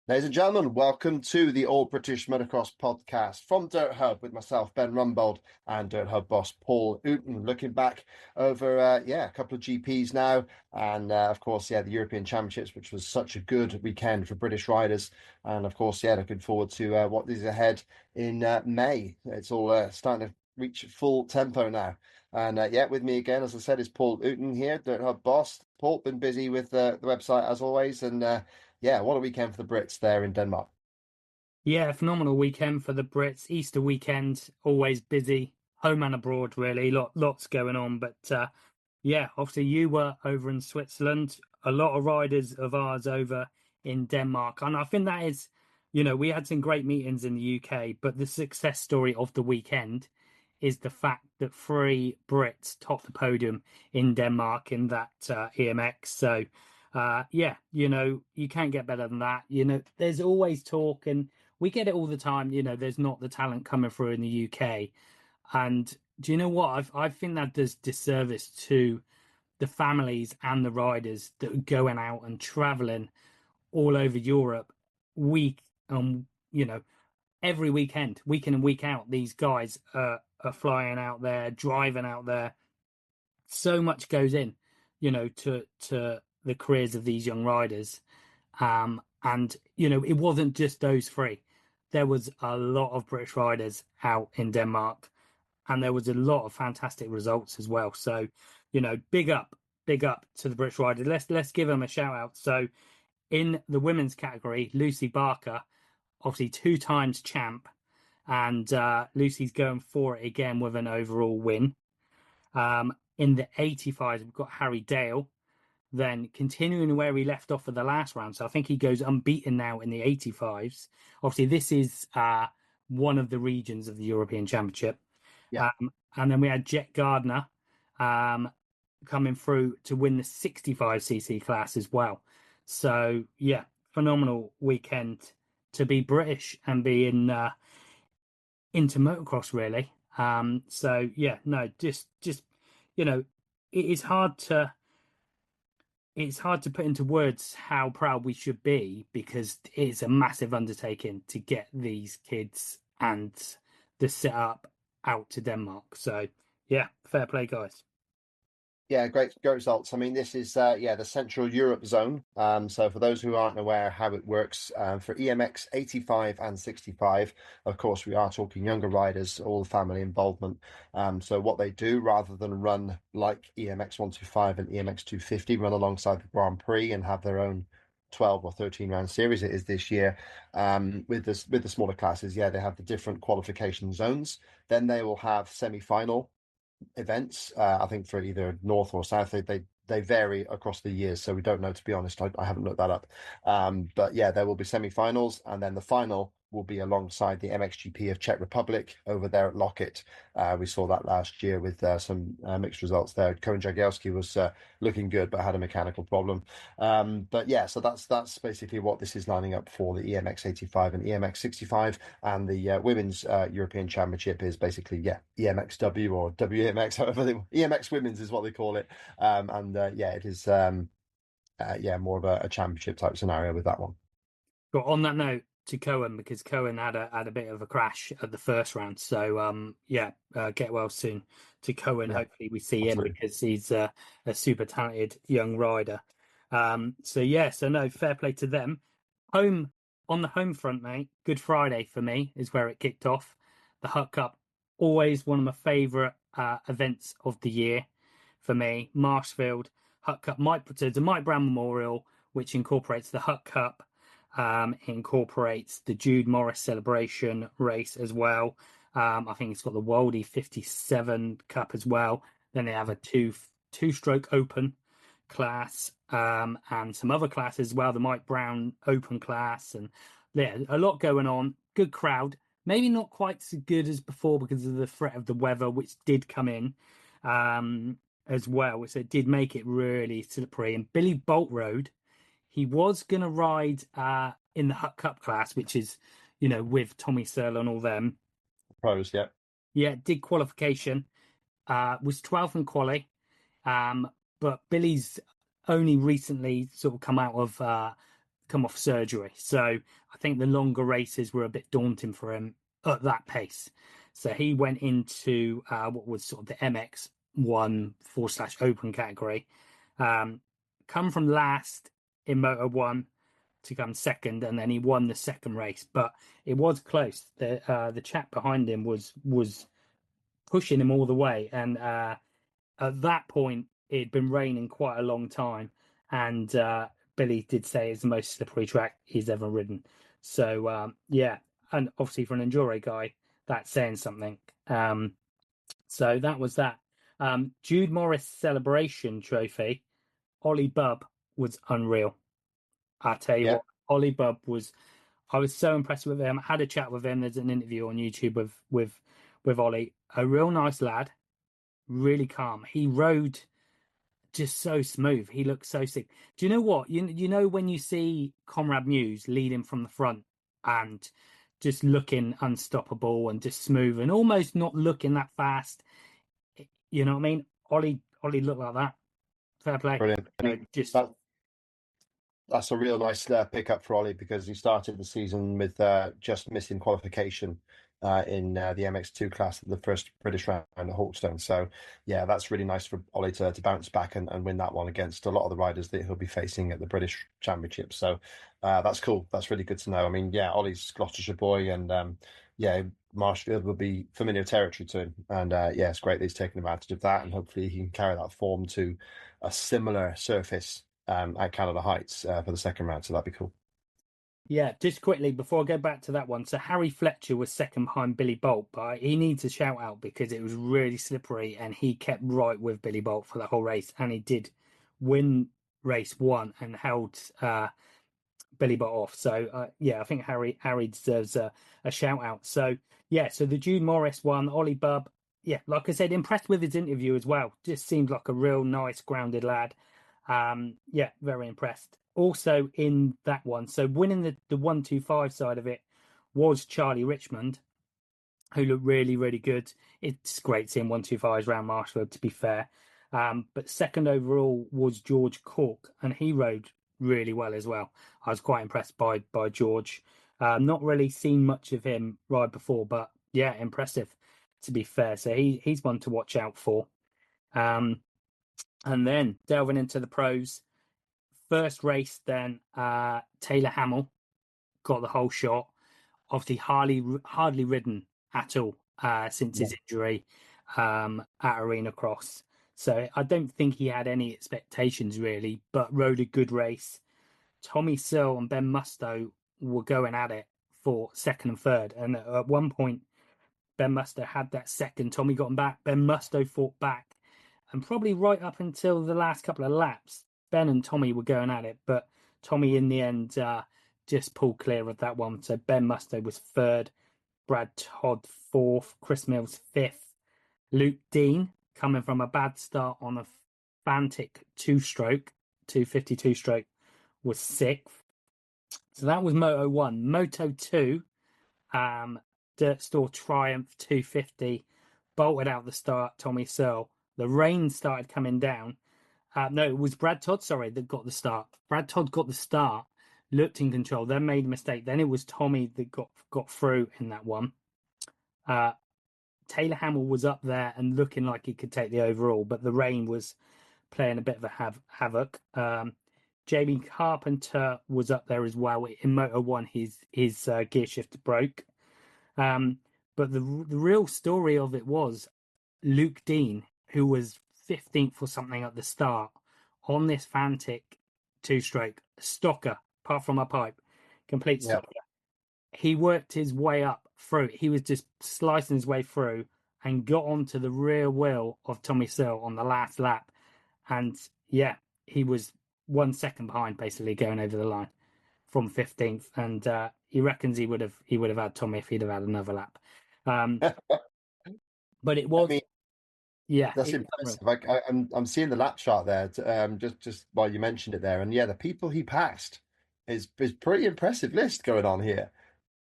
Ladies and gentlemen, welcome to the All British Motocross podcast from Dirt Hub with myself, Ben Rumbold, and Dirt Hub boss Paul Utton. Looking back over, a couple of GPs now, and of course, the European Championships, which was such a good weekend for British riders, and of course, looking forward to what is ahead in May. It's all starting to reach full tempo now. And with me again, as I said, is Paul Utton here, Dirt Hub boss. Paul, been busy with the website as always, and what a weekend for the Brits there in Denmark. Yeah, phenomenal weekend for the Brits. Easter weekend, always busy, home and abroad, really. Lots going on. But obviously you were over in Switzerland. A lot of riders of ours over in Denmark. And I think that is, we had some great meetings in the UK, but the success story of the weekend is the fact that three Brits topped the podium in Denmark in that EMX. So, you can't get better than that. There's always talk and we get it all the time. There's not the talent coming through in the UK. And do you know what? I think that does disservice to the families and the riders that are going out and traveling all over Europe week every weekend, week in and week out. These guys are flying out there, driving out there. So much goes in, to the careers of these young riders. And it wasn't just those three. There was a lot of British riders out in Denmark, and there was a lot of fantastic results as well. So, big up to the British riders. Let's give them a shout out. So, in the women's category, Lucy Barker, obviously 2 times champ, and Lucy's going for it again with an overall win. In the 85s, we've got Harry Dale, then continuing where he left off for the last round. So I think he goes unbeaten now in the 85s. Obviously, this is one of the regions of the European Championship. Yeah. And then we had Jet Gardner coming through to win the 65cc class as well. So, phenomenal weekend to be British and be into motocross, really. Just it is hard to put into words how proud we should be because it's a massive undertaking to get these kids and the setup out to Denmark. So fair play, guys. Yeah, great results. I mean, this is the Central Europe zone. So for those who aren't aware how it works, for EMX 85 and 65, of course, we are talking younger riders, all the family involvement. So what they do, rather than run like EMX 125 and EMX 250, run alongside the Grand Prix and have their own 12 or 13 round series it is this year. With the smaller classes, they have the different qualification zones. Then they will have semi-final events. I think for either north or south, they vary across the years, so we don't know, to be honest. I haven't looked that up. But there will be semi-finals, and then the final will be alongside the MXGP of Czech Republic over there at Locket. We saw that last year with some mixed results there. Koen Jagielski was looking good, but had a mechanical problem. So that's basically what this is lining up for the EMX 85 and EMX 65, and the Women's European Championship is basically EMXW or WMX, however EMX Women's is what they call it. It is more of a championship type scenario with that one. But on that note, to Cohen, because Cohen had a bit of a crash at the first round. So get well soon to Cohen. Yeah, Hopefully we see him absolutely. because he's a super talented young rider. So no, fair play to them. Home on the home front, mate. Good Friday for me is where it kicked off. The Hut Cup, always one of my favourite events of the year for me. Marshfield Hut Cup, the Mike Brown Memorial, which incorporates the Hut Cup. Incorporates the Jude Morris celebration race as well. I think it's got the Worldie 57 Cup as well. Then they have a two-stroke open class and some other classes as well. The Mike Brown Open class, and a lot going on. Good crowd. Maybe not quite so good as before because of the threat of the weather, which did come in as well. So it did make it really slippery. And Billy Boltrode, he was going to ride in the Hut Cup class, which is, with Tommy Searle and all them. Pros, yeah. Yeah, did qualification, was 12th in quali. But Billy's only recently sort of come come off surgery. So I think the longer races were a bit daunting for him at that pace. So he went into what was sort of the MX1/open category. Come from last in Moto 1 to come second, and then he won the second race. But it was close. The chap behind him was pushing him all the way, and at that point it'd been raining quite a long time, and Billy did say it's the most slippery track he's ever ridden. So yeah, and obviously for an enduro guy, that's saying something. So that was that. Jude Morris Celebration Trophy. Ollie Bubb was unreal. I tell you Yeah, what, Ollie Bubb was. I was so impressed with him. I had a chat with him. There's an interview on YouTube with Ollie. A real nice lad, really calm. He rode just so smooth. He looked so sick. Do you know what? You know when you see Conrad Muse leading from the front and just looking unstoppable and just smooth and almost not looking that fast. You know what I mean? Ollie looked like that. Fair play. brilliant. I So mean, just that's a real nice pickup for Ollie, because he started the season with just missing qualification in the MX2 class of the first British round at Hawkstone. So yeah, that's really nice for Ollie to bounce back and win that one against a lot of the riders that he'll be facing at the British Championship. So that's cool. That's really good to know. I mean, yeah, Ollie's Gloucestershire boy, and yeah, Marshfield will be familiar territory to him. And yeah, it's great that he's taking advantage of that, and hopefully he can carry that form to a similar surface at Canada Heights for the second round. So that'd be cool. yeah, just quickly before I go back to that one. So Harry Fletcher was second behind Billy Bolt, but he needs a shout out because it was really slippery and he kept right with Billy Bolt for the whole race, and he did win race one and held Billy Bolt off. So yeah, I think Harry deserves a shout out. So yeah, so the Jude Morris one, Ollie Bubb. Yeah, like I said, impressed with his interview as well. Just seemed like a real nice, grounded lad. Yeah, very impressed. Also in that one, so winning the 125 side of it was Charlie Richmond, who looked really, really good. It's great seeing 125s around Marshfield, to be fair. But second overall was George Cork, and he rode really well as well. I was quite impressed by George. Not really seen much of him ride before, but yeah, impressive, to be fair. So he's one to watch out for. And then delving into the pros, first race, then Taylor Hamill got the whole shot. Obviously, hardly ridden at all since Yeah. his injury at Arena Cross. So I don't think he had any expectations really, but rode a good race. Tommy Searle and Ben Musto were going at it for second and third. And at one point, Ben Musto had that second. Tommy got him back. Ben Musto fought back. And probably right up until the last couple of laps, Ben and Tommy were going at it. But Tommy, in the end, just pulled clear of that one. So Ben Musto was third. Brad Todd fourth. Chris Mills fifth. Luke Dean, coming from a bad start on a Fantic 252 stroke, was sixth. So that was Moto 1. Moto 2, Dirt Store Triumph 250, bolted out the start, Tommy Searle. The rain started coming down. No, it was Brad Todd, sorry, that got the start. Brad Todd got the start, looked in control, then made a mistake. Then it was Tommy that got through in that one. Taylor Hamill was up there and looking like he could take the overall, but the rain was playing a bit of a havoc. Jamie Carpenter was up there as well. In Moto 1, his gear shifter broke. But the real story of it was Luke Dean, who was 15th or something at the start on this Fantic two-stroke, stocker, apart from a pipe, complete Yeah. stocker. He worked his way up through. He was just slicing his way through and got onto the rear wheel of Tommy Searle on the last lap. And yeah, he was 1 second behind, basically going over the line from 15th. And he reckons he would have had Tommy if he'd have had another lap. But it I was, mean, yeah, that's it was unreal. impressive. I'm seeing the lap chart there, just while you mentioned it there, and yeah, the people he passed is pretty impressive list going on here.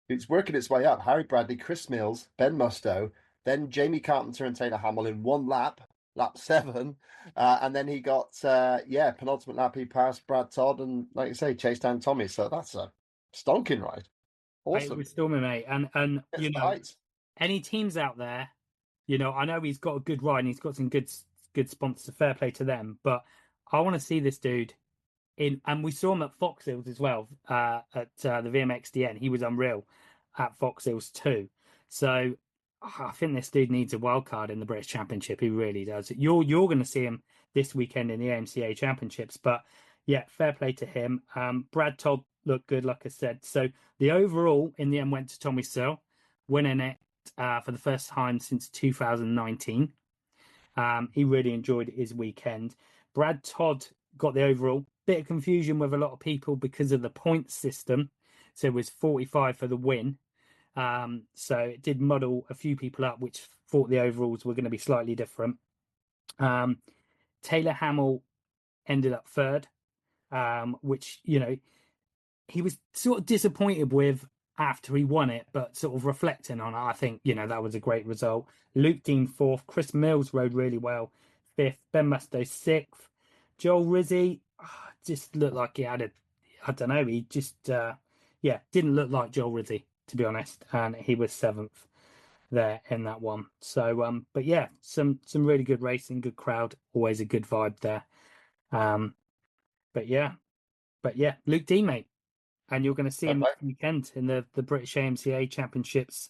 It's working its way up. Harry Bradley, Chris Mills, Ben Musto, then Jamie Carpenter and Taylor Hamill in one lap. lap 7, and then he got penultimate lap he passed Brad Todd and, like you say, chased down Tommy. So that's a stonking ride. It Awesome. was Stormy, mate. And Gets the heights. any teams out there, I know he's got a good ride and he's got some good sponsors. Fair play to them, but I want to see this dude in. And we saw him at Fox Hills as well, at the VMXDN. He was unreal at Fox Hills too. So I think this dude needs a wild card in the British Championship. He really does. You're going to see him this weekend in the AMCA Championships, but yeah, fair play to him. Brad Todd looked good, like I said. So the overall in the end went to Tommy Searle, winning it for the first time since 2019. He really enjoyed his weekend. Brad Todd got the overall. Bit of confusion with a lot of people because of the points system. So it was 45 for the win. So it did muddle a few people up, which thought the overalls were going to be slightly different. Taylor Hamill ended up third, which, he was sort of disappointed with after he won it, but sort of reflecting on it, I think, that was a great result. Luke Dean fourth, Chris Mills rode really well, fifth, Ben Musto sixth, Joel Rizzi just looked like he had I don't know, he just, didn't look like Joel Rizzi, to be honest, and he was seventh there in that one. So, but yeah, some really good racing, good crowd, always a good vibe there. But yeah, Luke Dean, mate, and you're going to see him this weekend in the British AMCA Championships,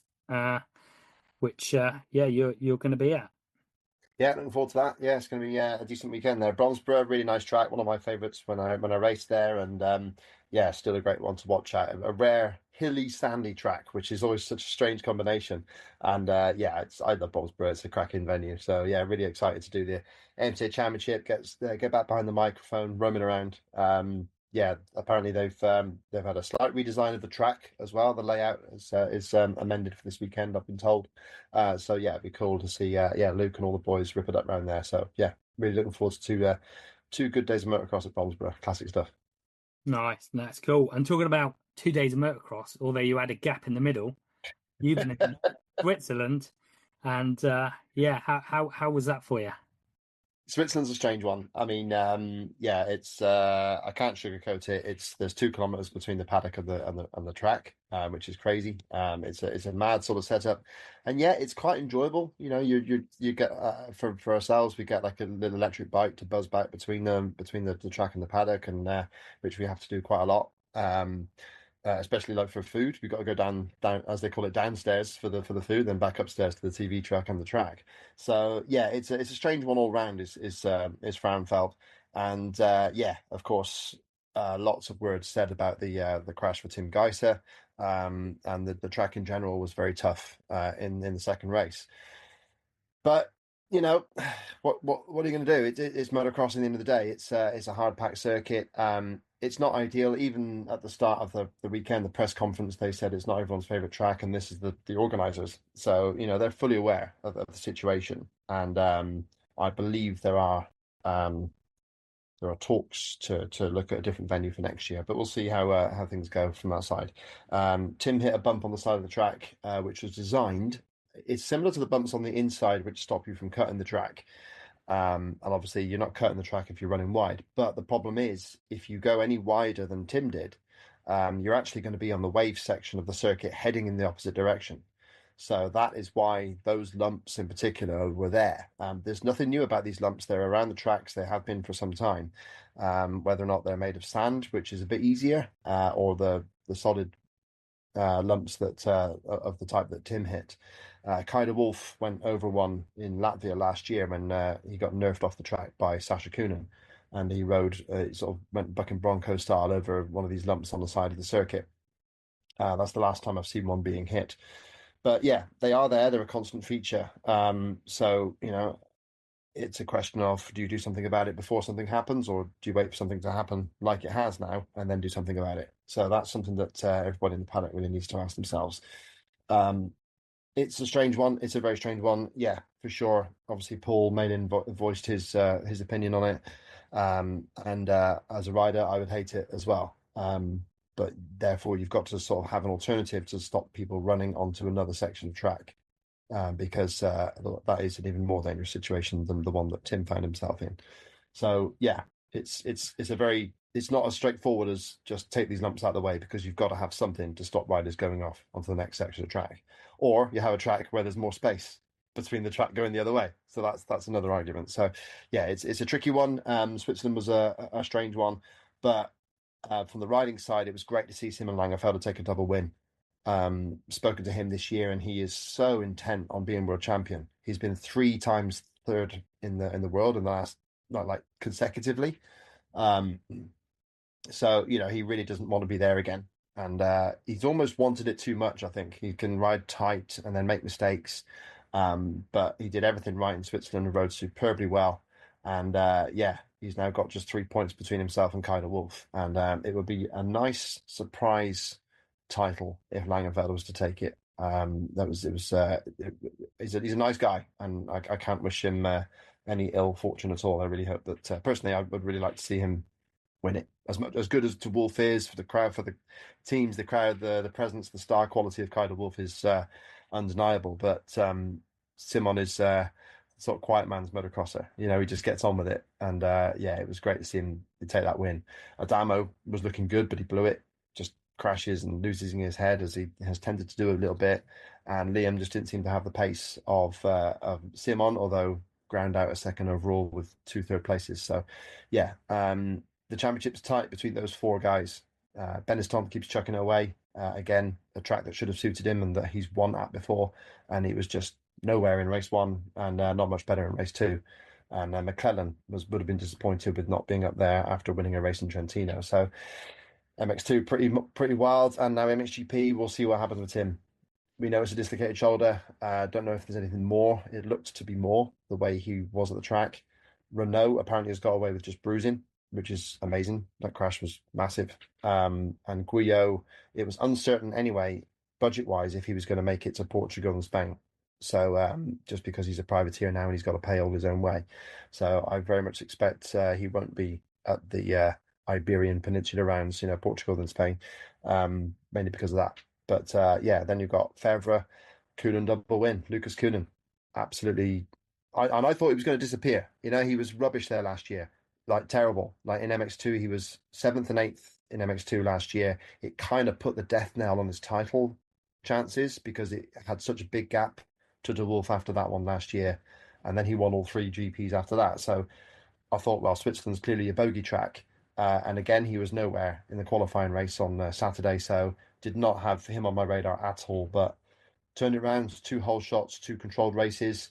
which you're going to be at. Yeah, looking forward to that. Yeah, it's going to be a decent weekend there. Bromsborough, really nice track, one of my favourites when I raced there, and still a great one to watch at. A rare hilly, sandy track, which is always such a strange combination. And I love Bromsborough. It's a cracking venue. So yeah, really excited to do the AMCA Championship. Get back behind the microphone, roaming around. Apparently they've had a slight redesign of the track as well. The layout is amended for this weekend, I've been told. It'd be cool to see Luke and all the boys rip it up around there. So yeah, really looking forward to 2 good days of motocross at Bromsborough. Classic stuff. Nice, that's cool. And talking about 2 days of motocross, although you had a gap in the middle, you've been in Switzerland, and how was that for you? Switzerland's a strange one. I mean, it's I can't sugarcoat it. There's 2 kilometers between the paddock and the track, which is crazy. It's a mad sort of setup, and yeah, it's quite enjoyable. You get for ourselves, we get like a little electric bike to buzz back between the track and the paddock, and which we have to do quite a lot. Especially like for food, we've got to go down as they call it, downstairs for the food, then back upstairs to the TV track and the track. So yeah, it's a strange one all round. Is Frauenfeld, and of course, lots of words said about the crash for Tim Geiser, and the track in general was very tough in the second race. But you know, what are you going to do? It's motocross. At the end of the day, it's a hard packed circuit. It's not ideal. Even at the start of the weekend, the press conference, they said it's not everyone's favorite track, and this is the organizers. So they're fully aware of the situation, and I believe there are talks to look at a different venue for next year, but we'll see how things go from that side. Tim hit a bump on the side of the track, which was designed. It's similar to the bumps on the inside, which stop you from cutting the track. And obviously, you're not cutting the track if you're running wide. But the problem is, if you go any wider than Tim did, you're actually going to be on the wave section of the circuit heading in the opposite direction. So that is why those lumps in particular were there. There's nothing new about these lumps. They're around the tracks. They have been for some time. Whether or not they're made of sand, which is a bit easier, or the solid lumps that of the type that Tim hit. Kaida Wolf went over one in Latvia last year when he got nerfed off the track by Sasha Coonan, and he rode sort of went bucking Bronco style over one of these lumps on the side of the circuit. That's the last time I've seen one being hit. But yeah, they are there. They're a constant feature. So it's a question of, do you do something about it before something happens, or do you wait for something to happen like it has now and then do something about it? So that's something that everybody in the paddock really needs to ask themselves. It's a strange one. It's a very strange one. Yeah, for sure. Obviously, Paul Malin voiced his opinion on it. And as a rider, I would hate it as well. But therefore, you've got to sort of have an alternative to stop people running onto another section of track. because that is an even more dangerous situation than the one that Tim found himself in. So yeah, it's not as straightforward as just take these lumps out of the way, because you've got to have something to stop riders going off onto the next section of track, or you have a track where there's more space between the track going the other way. So that's another argument. So yeah, it's a tricky one. Switzerland was a strange one, but from the riding side, it was great to see Simon Langenfelder take a double win. Spoken to him this year, and he is so intent on being world champion. He's been 3 times third in the world in the last, not like consecutively. Um, so he really doesn't want to be there again, and he's almost wanted it too much. I think he can ride tight and then make mistakes, but he did everything right in Switzerland and rode superbly well. And yeah, he's now got just 3 points between himself and Kaiser Wolf, and it would be a nice surprise title if Langenfeld was to take it. He's a nice guy, and I can't wish him any ill fortune at all. I really hope that personally, I would really like to see him win it. As much as good as to Wolf is for the crowd, for the teams, the crowd, the presence, the star quality of Kaiser Wolf is undeniable. But Simon is sort of quiet man's motocrosser. He just gets on with it, and yeah, it was great to see him take that win. Adamo was looking good, but he blew it. Just crashes and loses his head, as he has tended to do a little bit. And Liam just didn't seem to have the pace of Simon, although ground out a second overall with 2 third places. So yeah, the championship's tight between those 4 guys. Benetton keeps chucking it away. Again, a track that should have suited him and that he's won at before, and he was just nowhere in race 1 and not much better in race 2. And McClellan would have been disappointed with not being up there after winning a race in Trentino. So MX2 pretty wild, and now MXGP. We'll see what happens with him. We know it's a dislocated shoulder. Don't know if there's anything more. It looked to be more the way he was at the track. Renault apparently has got away with just bruising, which is amazing. That crash was massive. And Guyot, it was uncertain anyway, budget-wise, if he was going to make it to Portugal and Spain. So just because he's a privateer now and he's got to pay all his own way. So I very much expect he won't be at the Iberian Peninsula rounds, Portugal and Spain, mainly because of that. But yeah, then you've got Fevre, Coonan double win. Lucas Coonan, absolutely. I thought he was going to disappear. He was rubbish there last year, like terrible. Like in MX2, he was 7th and 8th in MX2 last year. It kind of put the death knell on his title chances because it had such a big gap to De Wolf after that one last year. And then he won all 3 GPs after that. So I thought, well, Switzerland's clearly a bogey track. And again, he was nowhere in the qualifying race on Saturday. So did not have him on my radar at all. But turned it around, 2 whole shots, 2 controlled races.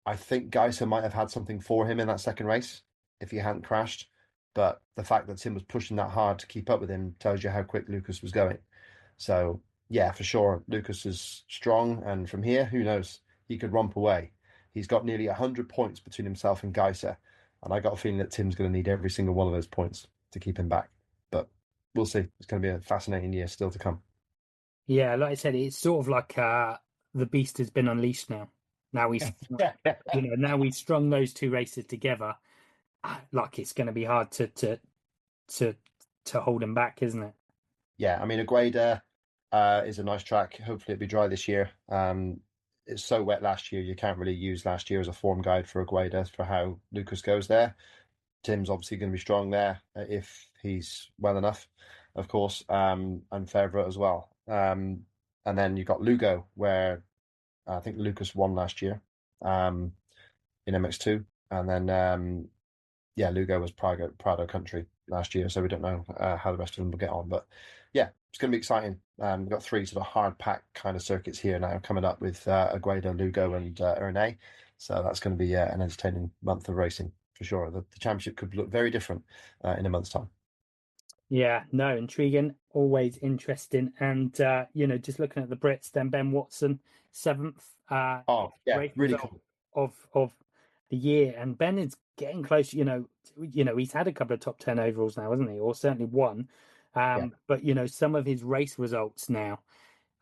I think Geiser might have had something for him in that second race if he hadn't crashed. But the fact that Tim was pushing that hard to keep up with him tells you how quick Lucas was going. So, yeah, for sure, Lucas is strong. And from here, who knows? He could romp away. He's got nearly 100 points between himself and Geiser. And I got a feeling that Tim's going to need every single one of those points to keep him back. But we'll see. It's going to be a fascinating year still to come. Yeah, like I said, it's sort of like the beast has been unleashed now. Now he's, now we've strung those 2 races together. Like it's going to be hard to hold him back, isn't it? Yeah, I mean, Agueda is a nice track. Hopefully it'll be dry this year. It's so wet last year, you can't really use last year as a form guide for Agueda for how Lucas goes there. Tim's obviously going to be strong there if he's well enough, of course, and Fevre as well. And then you've got Lugo, where I think Lucas won last year in MX2. And then, yeah, Lugo was Prado country last year, so we don't know how the rest of them will get on. But yeah, it's going to be exciting. We've got 3 sort of hard pack kind of circuits here now coming up with Agueda, Lugo, and Ernée. So that's going to be an entertaining month of racing for sure. The championship could look very different in a month's time. Yeah, no, intriguing, always interesting. And just looking at the Brits, then Ben Watson, 7th Oh, yeah, race really result cool. of the year. And Ben is getting close, he's had a couple of top 10 overalls now, hasn't he? Or certainly one. Yeah. But some of his race results now,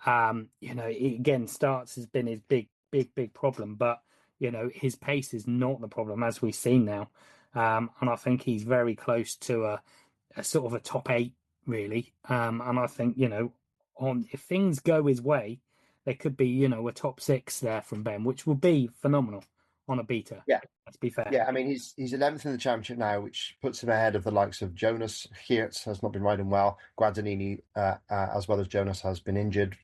again, starts has been his big problem. But his pace is not the problem, as we've seen now. And I think he's very close to a sort of a top 8, really. And I think, if things go his way, there could be, a top six there from Ben, which would be phenomenal on a beta. Yeah. Let's be fair. Yeah, I mean he's 11th in the championship now, which puts him ahead of the likes of Jonas. Geerts has not been riding well. Guadagnini, as well as Jonas, has been injured.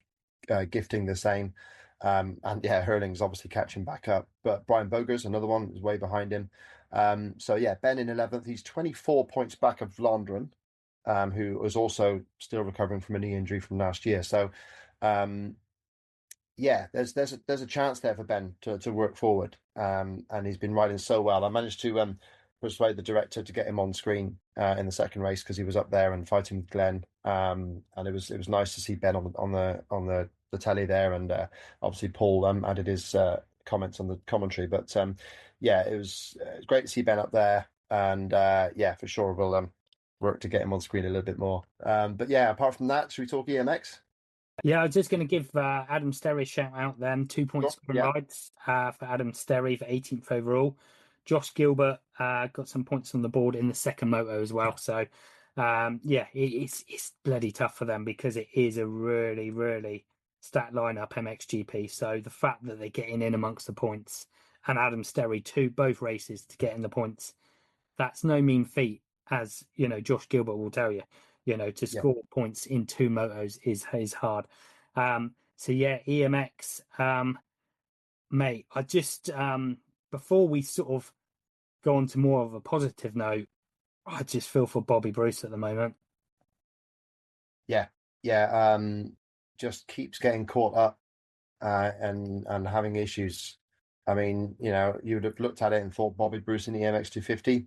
Gifting the same, and yeah, Hurling's obviously catching back up. But Brian Boger's another one is way behind him. So yeah, Ben in 11th. He's 24 points back of Vlanderen, who was also still recovering from a knee injury from last year. So um, yeah, there's a chance there for Ben to work forward, and he's been riding so well. I managed to persuade the director to get him on screen in the second race because he was up there and fighting with Glenn, and it was nice to see Ben on the telly there, and obviously Paul added his comments on the commentary, but yeah, it was great to see Ben up there, and yeah, for sure we'll work to get him on screen a little bit more. But yeah, apart from that, should we talk EMX? Yeah, I was just going to give Adam Sterry a shout out then. 2 points Sure. scoring Yeah. rides for Adam Sterry for 18th overall. Josh Gilbert got some points on the board in the second moto as well. So, yeah, it's bloody tough for them because it is a really, really stat lineup MXGP. So the fact that they're getting in amongst the points and Adam Sterry both races to get in the points, that's no mean feat, as Josh Gilbert will tell you. To Yeah. score points in two motos is hard. So yeah, EMX, mate. I just before we sort of go on to more of a positive note, I just feel for Bobby Bruce at the moment. Yeah, yeah. Just keeps getting caught up and having issues. I mean, you would have looked at it and thought Bobby Bruce in the MX 250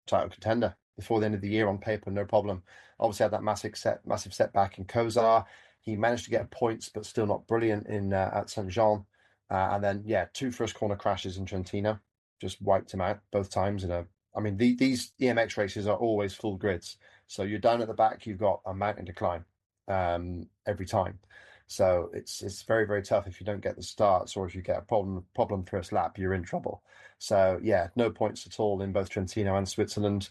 title contender before the end of the year on paper, no problem. Obviously had that massive setback in Kozar. He managed to get points, but still not brilliant in at Saint Jean. And then yeah, two first corner crashes in Trentino, just wiped him out both times. I mean, these EMX races are always full grids, so you're down at the back, you've got a mountain to climb every time. So it's very, very tough if you don't get the starts, or if you get a problem first lap, you're in trouble. So yeah, no points at all in both Trentino and Switzerland.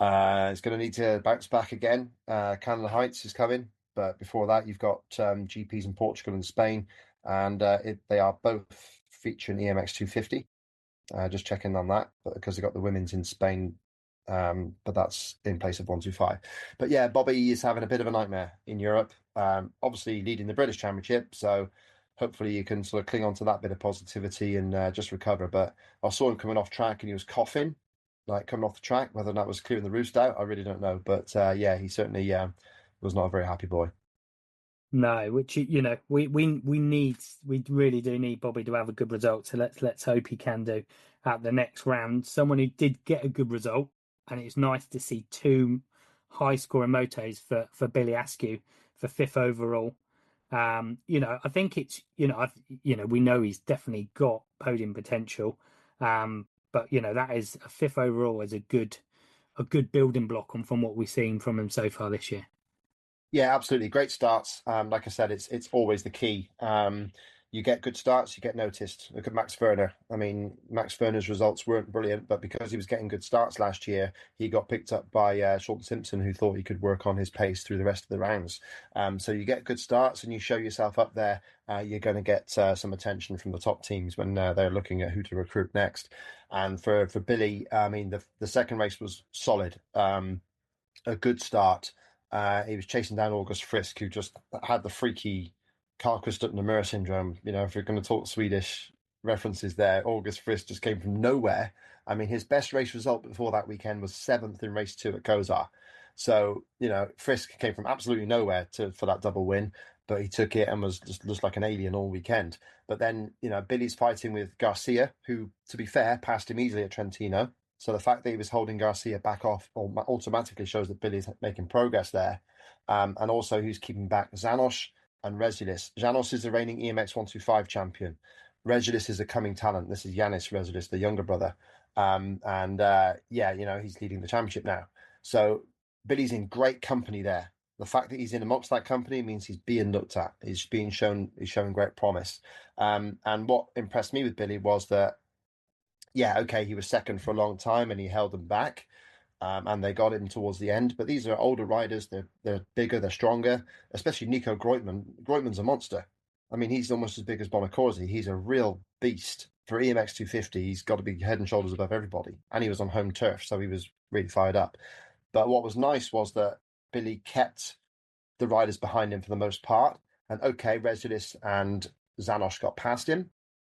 He's going to need to bounce back again. Canada Heights is coming, but before that, you've got GPs in Portugal and Spain, and they are both featuring EMX 250. Just checking on that, but because they got the women's in Spain, but that's in place of 125. But yeah, Bobby is having a bit of a nightmare in Europe. Obviously leading the British Championship, so hopefully you can sort of cling on to that bit of positivity and just recover. But I saw him coming off track and he was coughing, like coming off the track. Whether that was clearing the roost out, I really don't know. But yeah, he certainly was not a very happy boy. No, which we really do need Bobby to have a good result. So let's hope he can do at the next round. Someone who did get a good result, and it's nice to see two high scoring motos for Billy Ascu for fifth overall. I think it's we know he's definitely got podium potential. But that is a fifth overall as a good building block on from what we've seen from him so far this year. Yeah, absolutely. Great starts. Like I said, it's always the key. You get good starts, you get noticed. Look at Max Werner. I mean, Max Werner's results weren't brilliant, but because he was getting good starts last year, he got picked up by Sean Simpson, who thought he could work on his pace through the rest of the rounds. So you get good starts and you show yourself up there, you're going to get some attention from the top teams when they're looking at who to recruit next. And for Billy, I mean, the second race was solid. A good start. He was chasing down August Frisk, who just had the freaky Karlquist-Uppner syndrome. If you're going to talk Swedish references there, August Frisk just came from nowhere. I mean, his best race result before that weekend was seventh in race two at Kozar. So, Frisk came from absolutely nowhere for that double win, but he took it and was just like an alien all weekend. But then, Billy's fighting with Garcia, who, to be fair, passed him easily at Trentino. So the fact that he was holding Garcia back off automatically shows that Billy's making progress there. And also he's keeping back Zanos and Regulus. Janos is the reigning EMX 125 champion. Regulus is a coming talent. This is Yanis Regulus, the younger brother. And yeah, he's leading the championship now. So Billy's in great company there. The fact that he's in amongst that company means he's being looked at. He's showing great promise. And what impressed me with Billy was that, yeah, okay, he was second for a long time and he held them back. And they got him towards the end. But these are older riders. They're bigger, they're stronger, especially Nico Groitman. Groitman's a monster. I mean, he's almost as big as Bonacorsi. He's a real beast. For EMX 250, he's got to be head and shoulders above everybody. And he was on home turf, so he was really fired up. But what was nice was that Billy kept the riders behind him for the most part. And okay, Residus and Zanos got past him,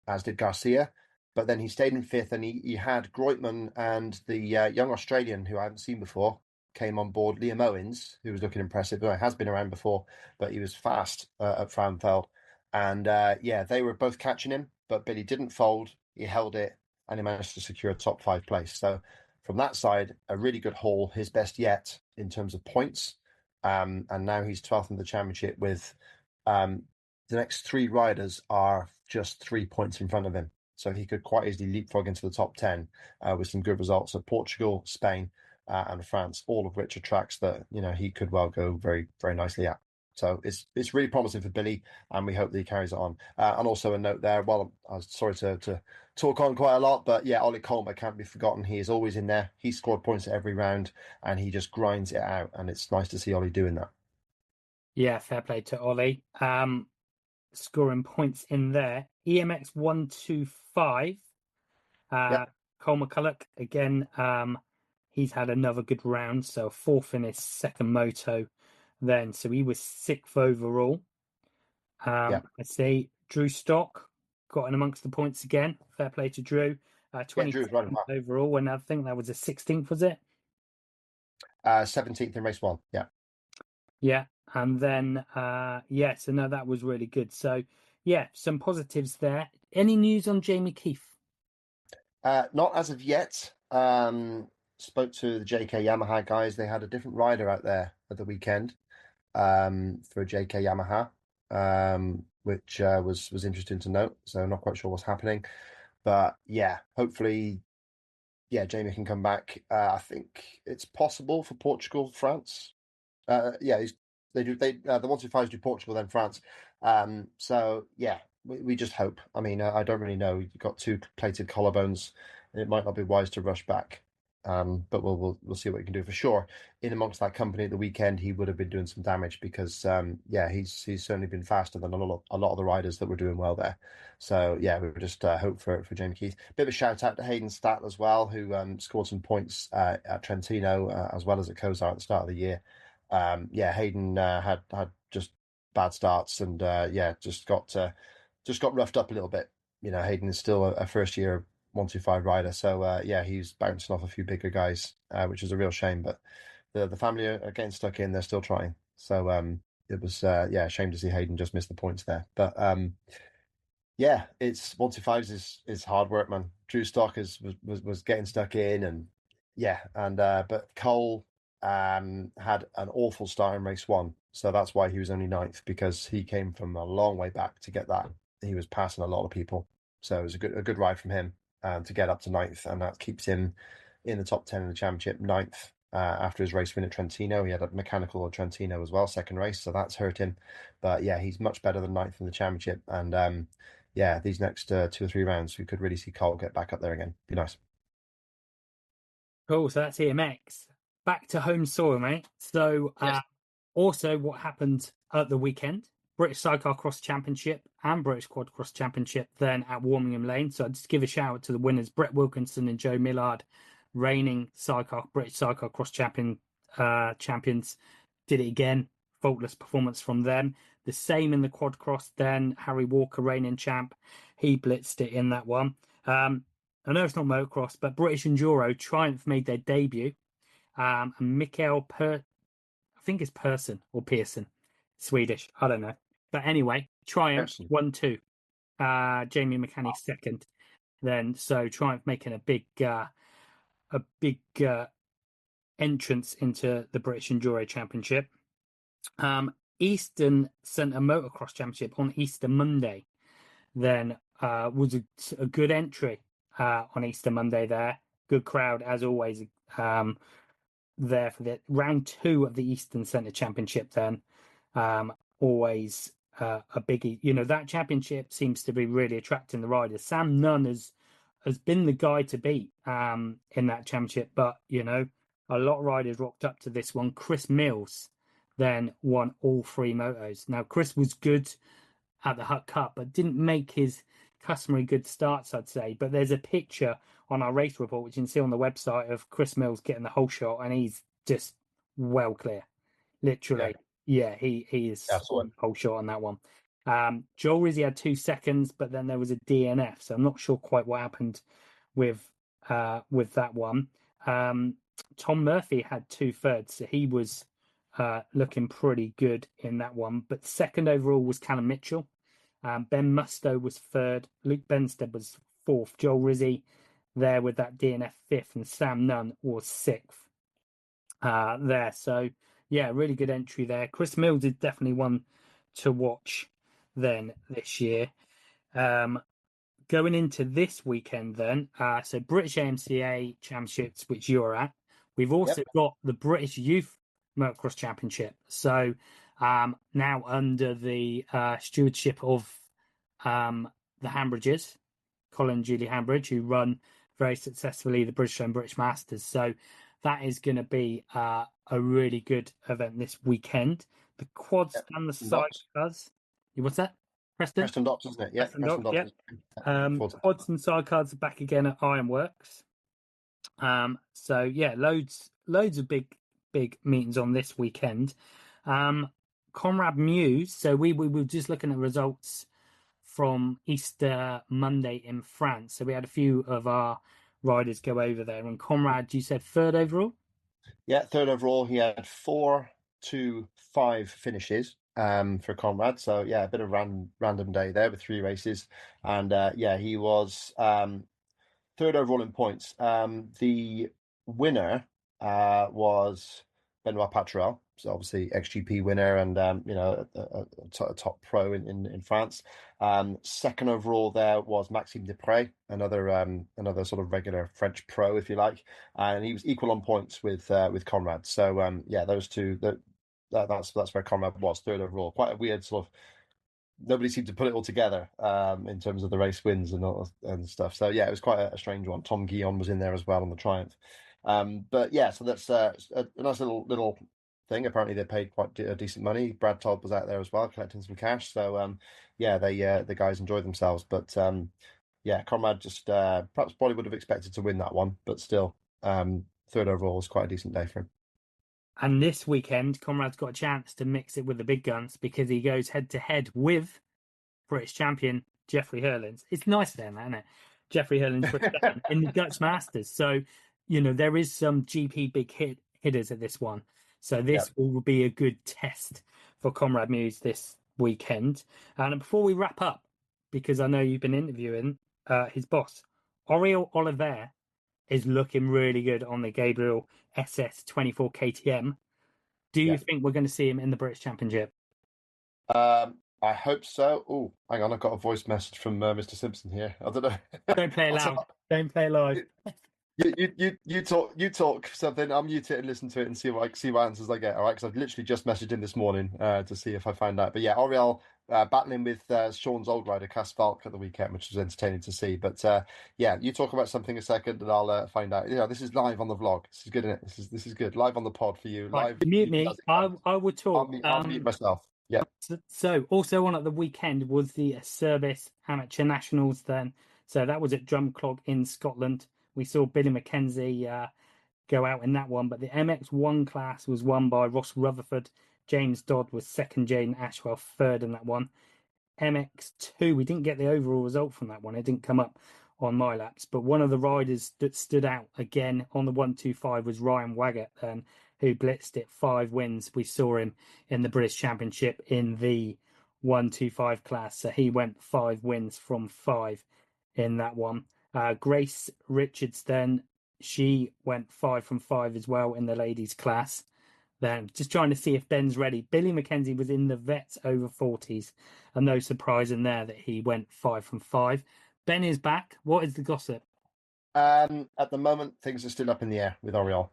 as did Garcia. But then he stayed in fifth, and he had Groitman and the young Australian who I haven't seen before came on board, Liam Owens, who was looking impressive. He has been around before, but he was fast at Framfeld. And yeah, they were both catching him, but Billy didn't fold. He held it, and he managed to secure a top 5 place. So from that side, a really good haul, his best yet in terms of points. And now he's 12th in the championship with the next 3 riders are just 3 points in front of him. So he could quite easily leapfrog into the top 10 with some good results. So Portugal, Spain, and France, all of which are tracks that he could well go very, very nicely at. So it's really promising for Billy, and we hope that he carries it on. And also a note there, well, I was sorry to talk on quite a lot, but yeah, Ollie Colmer can't be forgotten. He is always in there. He scored points at every round, and he just grinds it out, and it's nice to see Ollie doing that. Yeah, fair play to Ollie. Scoring points in there. EMX 125. Yep. Cole McCulloch again. He's had another good round, so 4th in his second moto. Then, so he was 6th overall. Yeah. I see Drew Stock got in amongst the points again. Fair play to Drew. Yeah, Drew's running 22nd well. overall, and I think that was a 16th, was it? 17th in race 1. Yeah. Yeah, and then yeah, so no, that was really good. So yeah, some positives there. Any news on Jamie Keefe? Not as of yet. Spoke to the JK Yamaha guys. They had a different rider out there at the weekend for JK Yamaha, which was interesting to note. So not quite sure what's happening, but yeah, hopefully, yeah, Jamie can come back. I think it's possible for Portugal, France. Yeah, they do. The 125s do Portugal, then France. So yeah, we just hope. I mean, I don't really know. You've got 2 plated collarbones, and it might not be wise to rush back. But we'll see what we can do for sure. In amongst that company at the weekend, he would have been doing some damage because yeah, he's certainly been faster than a lot of the riders that were doing well there. So yeah, we just hope for Jamie Keith. Bit of a shout out to Hayden Statt as well, who scored some points at Trentino as well as at Kozar at the start of the year. Yeah, Hayden had just bad starts, and yeah, just got roughed up a little bit. Hayden is still a first year 125 rider, so yeah, he's bouncing off a few bigger guys, which is a real shame. But the family are getting stuck in; they're still trying. So it was yeah, a shame to see Hayden just miss the points there. But yeah, it's 125s is hard work, man. Drew Stock was getting stuck in, and yeah, and but Cole had an awful start in race 1, so that's why he was only 9th, because he came from a long way back to get that. He was passing a lot of people, so it was a good ride from him to get up to 9th, and that keeps him in the top 10 in the championship. 9th after his race win at Trentino, he had a mechanical at Trentino as well, second race, so that's hurt him. But yeah, he's much better than 9th in the championship, and yeah, these next 2 or 3 rounds, we could really see Cole get back up there again. Be nice. Cool. So that's EMX. Back to home soil, mate. So Yes. also what happened at the weekend, British Sidecar Cross Championship and British Quad Cross Championship then at Warmingham Lane. So I'd just give a shout out to the winners, Brett Wilkinson and Joe Millard, reigning British Sidecar Cross champions, did it again. Faultless performance from them. The same in the Quad Cross then. Harry Walker, reigning champ. He blitzed it in that one. I know it's not motocross, but British Enduro Triumph made their debut. And Mikael I think it's Persson or Pearson, Swedish. I don't know. But anyway, Triumph Person. 1-2. Jamie McCanny second. Then so Triumph making a big entrance into the British Enduro Championship. Eastern Centre Motocross Championship on Easter Monday. Then was a good entry on Easter Monday there. Good crowd as always there for the round 2 of the Eastern Centre Championship then. Always a biggie. That championship seems to be really attracting the riders. Sam Nunn has been the guy to beat in that championship, but a lot of riders rocked up to this one. Chris Mills then won all 3 motos. Now Chris was good at the Hut Cup, but didn't make his customary good starts, I'd say. But there's a picture on our race report, which you can see on the website, of Chris Mills getting the whole shot, and he's just well clear. Yeah, Literally, yeah, he yeah, I is saw it. whole shot on that one. Joel Rizzi had 2 seconds, but then there was a DNF, so I'm not sure quite what happened with that one. Tom Murphy had 2 thirds, so he was looking pretty good in that one. But second overall was Callum Mitchell. Ben Musto was third. Luke Benstead was fourth. Joel Rizzi there with that DNF fifth, and Sam Nunn was sixth there. So yeah, really good entry there. Chris Mills is definitely one to watch then this year. Going into this weekend then, so British AMCA Championships, which you're at. We've also Yep, got the British Youth Motocross Championship. So now under the stewardship of the Hambridges, Colin and Julie Hambridge, who run very successfully the British and British Masters. So that is going to be a really good event this weekend. The quads yep. and the Docs. sidecars. What's that, Preston? Preston Docs, isn't it? Yeah, Preston Preston Dock, Docs. yep. Looking forward to that. Quads and sidecars are back again at Ironworks. So yeah, loads of big meetings on this weekend. Conrad Muse. So we were just looking at results from Easter Monday in France. So we had a few of our riders go over there. And Conrad, you said third overall? Yeah, third overall. He had 4, 2, 5 finishes for Conrad. So yeah, a bit of random day there with 3 races, and yeah, he was third overall in points. The winner was Benoit Patrel, so obviously XGP winner, and a top pro in France. Second overall there was Maxime Depré, another sort of regular French pro, if you like, and he was equal on points with Conrad. So yeah, those two. That's where Conrad was third overall. Quite a weird sort of, nobody seemed to put it all together in terms of the race wins and stuff. So yeah, it was quite a strange one. Tom Guillon was in there as well on the Triumph. But yeah, so that's a nice little thing. Apparently they paid quite decent money. Brad Todd was out there as well, collecting some cash. So yeah, the guys enjoyed themselves. But yeah, Conrad just perhaps probably would have expected to win that one, but still, third overall was quite a decent day for him. And this weekend, Conrad's got a chance to mix it with the big guns because he goes head to head with British champion Jeffrey Hurlins. It's nice then, isn't it? Jeffrey Hurlins British champion in the Dutch Masters. So, there is some GP big hitters at this one. So Yeah. this will be a good test for Conrad Muse this weekend. And before we wrap up, because I know you've been interviewing his boss, Oriol Oliver is looking really good on the Gabriel SS24 KTM. Do you Yeah. think we're going to see him in the British Championship? I hope so. Oh, hang on, I've got a voice message from Mr. Simpson here. I don't know. Don't play I'll loud. tell- Don't play live. you talk something. I'll mute it and listen to it and see what answers I get. All right, because I've literally just messaged him this morning to see if I find out. But yeah, Oriel battling with Sean's old rider Cass Falk at the weekend, which was entertaining to see. But yeah, you talk about something a second, and I'll find out. This is live on the vlog. This is good, isn't it? This is good. Live on the pod for you. Right, Live. mute You me. as it I comes. I would talk. I'll mute myself. Yeah. So also on at the weekend was the Service Amateur Nationals then. So that was at Drumclog in Scotland. We saw Billy McKenzie go out in that one, but the MX1 class was won by Ross Rutherford. James Dodd was second, Jaden Ashwell third in that one. MX2, we didn't get the overall result from that one. It didn't come up on my laps, but one of the riders that stood out again on the 125 was Ryan Waggett, who blitzed it 5 wins. We saw him in the British Championship in the 125 class, so he went 5 wins from 5 in that one. Grace Richards then, she went 5 from 5 as well in the ladies class. Then just trying to see if Ben's ready. Billy McKenzie was in the vets over 40s, and no surprise in there that he went 5 from 5. Ben is back. What is the gossip? At the moment, things are still up in the air with Oriol.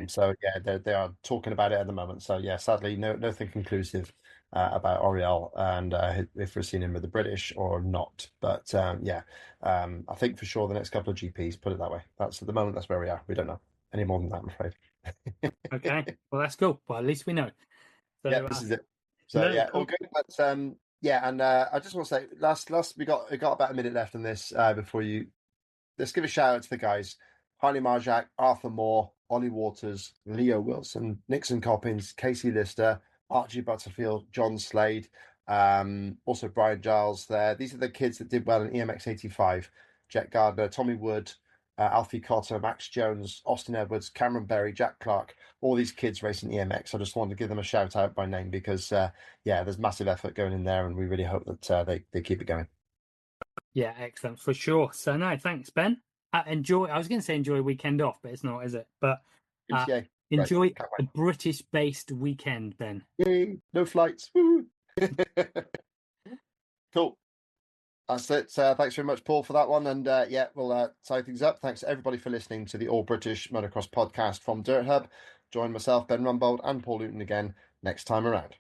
So yeah, they are talking about it at the moment. So yeah, sadly, nothing conclusive about Oriol and if we're seeing him with the British or not. But yeah, I think for sure the next couple of GPs, put it that way. That's at the moment. That's where we are. We don't know any more than that, I'm afraid. Okay, well that's cool. Well, at least we know. Yeah, So this is it. So no, yeah, all good. But Yeah, and I just want to say, last we got about a minute left on this before you. Let's give a shout out to the guys: Harley Marjak, Arthur Moore, Ollie Waters, Leo Wilson, Nixon Coppins, Casey Lister, Archie Butterfield, John Slade, also Brian Giles. There, these are the kids that did well in EMX 85. Jet Gardner, Tommy Wood, Alfie Cotter, Max Jones, Austin Edwards, Cameron Berry, Jack Clark. All these kids racing EMX. I just wanted to give them a shout out by name because yeah, there's massive effort going in there, and we really hope that they keep it going. Yeah, excellent for sure. So no, thanks, Ben. Enjoy. I was going to say enjoy a weekend off, but it's not, is it? But Yeah, great. enjoy Can't a British-based weekend, Ben. wait. Yay, no flights. Woo. Cool. That's it. Thanks very much, Paul, for that one. And yeah, we'll tie things up. Thanks to everybody for listening to the All British Motocross podcast from Dirt Hub. Join myself, Ben Rumbold, and Paul Luton again next time around.